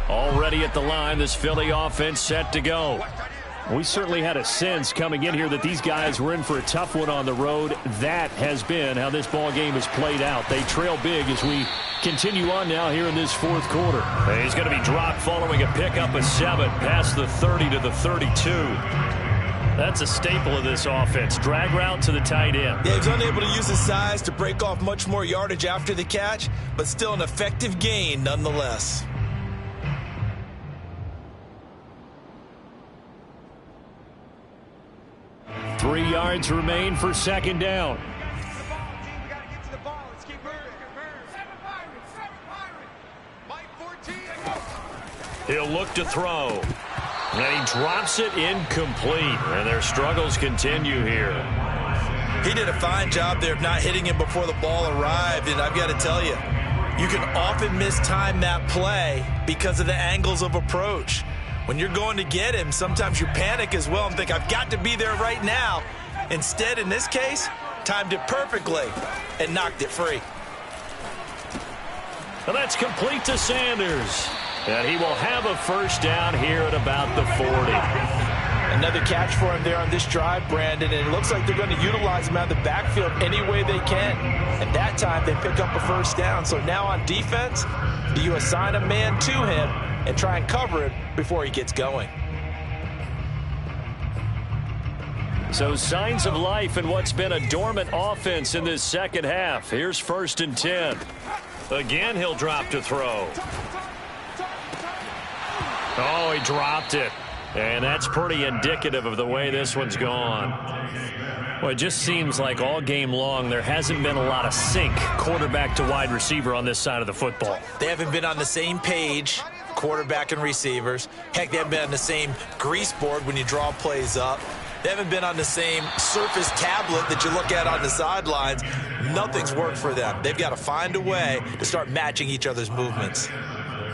Already at the line, this Philly offense set to go. We certainly had a sense coming in here that these guys were in for a tough one on the road. That has been how this ball game has played out. They trail big as we continue on now here in this fourth quarter. He's going to be dropped following a pickup of 7 past the 30 to the 32. That's a staple of this offense. Drag route to the tight end. Yeah, he's unable to use his size to break off much more yardage after the catch, but still an effective gain nonetheless. Three yards remain for second down. He'll look to throw. And he drops it incomplete. And their struggles continue here. He did a fine job there of not hitting him before the ball arrived. And I've got to tell you, you can often mistime that play because of the angles of approach. When you're going to get him, sometimes you panic as well and think, I've got to be there right now. Instead, in this case, timed it perfectly and knocked it free. And that's complete to Sanders. And he will have a first down here at about the 40. Another catch for him there on this drive, Brandon, and it looks like they're going to utilize him out of the backfield any way they can. And that time, they pick up a first down. So now on defense, do you assign a man to him and try and cover it before he gets going? So signs of life in what's been a dormant offense in this second half. Here's 1st and 10. Again, he'll drop to throw. Oh, he dropped it. And that's pretty indicative of the way this one's gone. Well, it just seems like all game long there hasn't been a lot of sync quarterback to wide receiver on this side of the football. They haven't been on the same page, quarterback and receivers. Heck, they haven't been on the same grease board when you draw plays up. They haven't been on the same surface tablet that you look at on the sidelines. Nothing's worked for them. They've got to find a way to start matching each other's movements.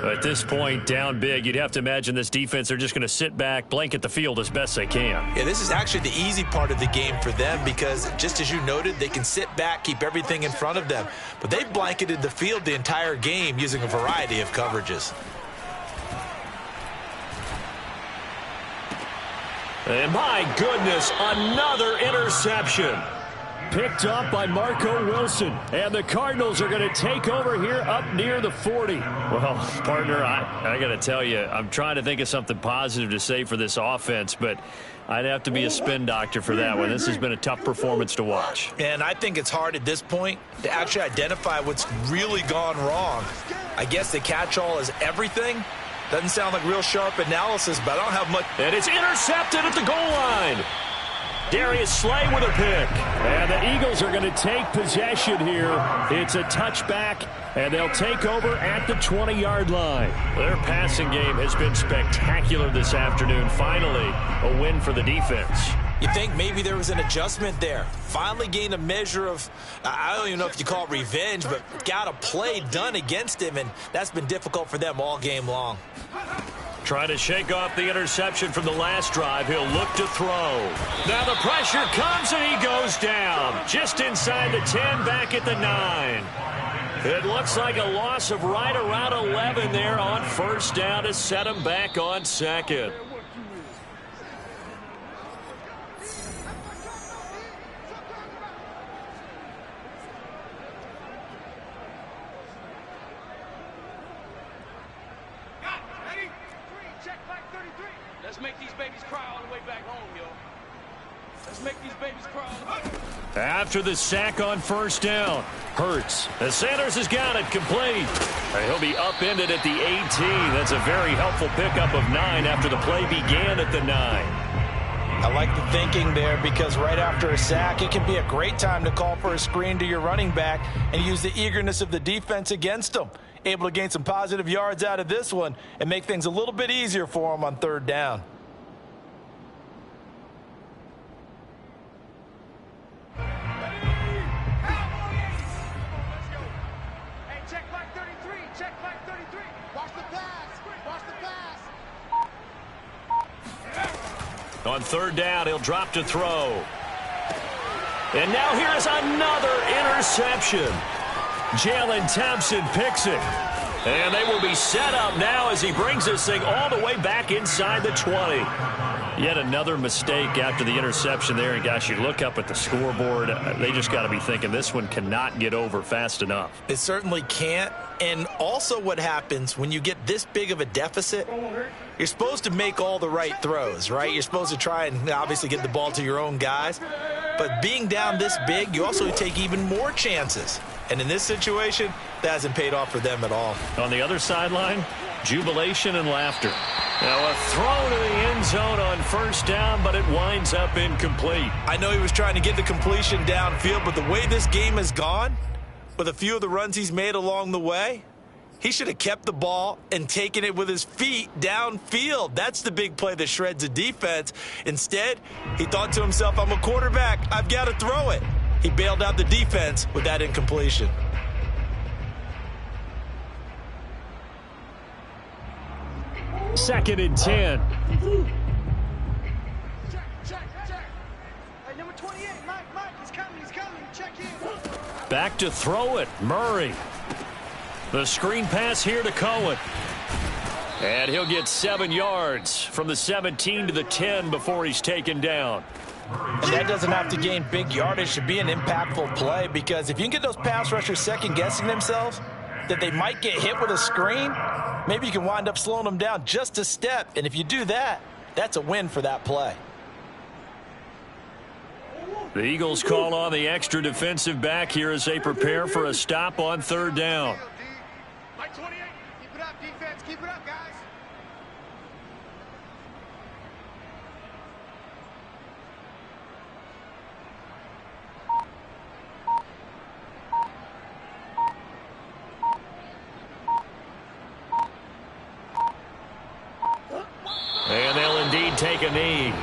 At this point, down big, you'd have to imagine this defense, they're just going to sit back, blanket the field as best they can. Yeah, this is actually the easy part of the game for them because, just as you noted, they can sit back, keep everything in front of them. But they've blanketed the field the entire game using a variety of coverages. And my goodness, another interception. Picked up by Marco Wilson. And the Cardinals are going to take over here up near the 40. Well, partner, I got to tell you, I'm trying to think of something positive to say for this offense, but I'd have to be a spin doctor for that one. This has been a tough performance to watch. And I think it's hard at this point to actually identify what's really gone wrong. I guess the catch-all is everything. Doesn't sound like real sharp analysis, but I don't have much. And it's intercepted at the goal line. Darius Slay with a pick. And the Eagles are going to take possession here. It's a touchback, and they'll take over at the 20-yard line. Their passing game has been spectacular this afternoon. Finally, a win for the defense. You think maybe there was an adjustment there. Finally gained a measure of, I don't even know if you call it revenge, but got a play done against him, and that's been difficult for them all game long. Trying to shake off the interception from the last drive. He'll look to throw. Now the pressure comes, and he goes down. Just inside the 10, back at the 9. It looks like a loss of right around 11 there on first down to set him back on second. After the sack on first down, Hurts. As Sanders has got it complete. And he'll be upended at the 18. That's a very helpful pickup of 9 after the play began at the 9. I like the thinking there because right after a sack, it can be a great time to call for a screen to your running back and use the eagerness of the defense against them. Able to gain some positive yards out of this one and make things a little bit easier for them on third down. On third down, he'll drop to throw. And now here's another interception. Jalen Thompson picks it. And they will be set up now as he brings this thing all the way back inside the 20. Yet another mistake after the interception there. And, gosh, you look up at the scoreboard. They just got to be thinking this one cannot get over fast enough. It certainly can't. And also what happens when you get this big of a deficit, you're supposed to make all the right throws, right? You're supposed to try and obviously get the ball to your own guys. But being down this big, you also take even more chances. And in this situation, that hasn't paid off for them at all. On the other sideline, jubilation and laughter. Now a throw to the end zone on first down, but it winds up incomplete. I know he was trying to get the completion downfield, but the way this game has gone, with a few of the runs he's made along the way, he should have kept the ball and taken it with his feet downfield. That's the big play that shreds a defense. Instead, he thought to himself, I'm a quarterback. I've got to throw it. He bailed out the defense with that incompletion. Second and 10. Check. Hey, number 28, Mike, he's coming. Check in. Back to throw it, Murray. The screen pass here to Cohen. And he'll get 7 yards from the 17 to the 10 before he's taken down. And that doesn't have to gain big yardage to be an impactful play, because if you can get those pass rushers second-guessing themselves that they might get hit with a screen, maybe you can wind up slowing them down just a step. And if you do that, that's a win for that play. The Eagles call on the extra defensive back here as they prepare for a stop on third down. Mike 28, keep it up, defense. Keep it up, guys. And they'll indeed take a knee.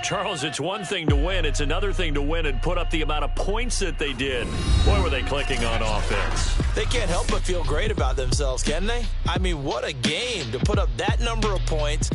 Charles, it's one thing to win. It's another thing to win and put up the amount of points that they did. Boy, were they clicking on offense. They can't help but feel great about themselves, can they? I mean, what a game to put up that number of points,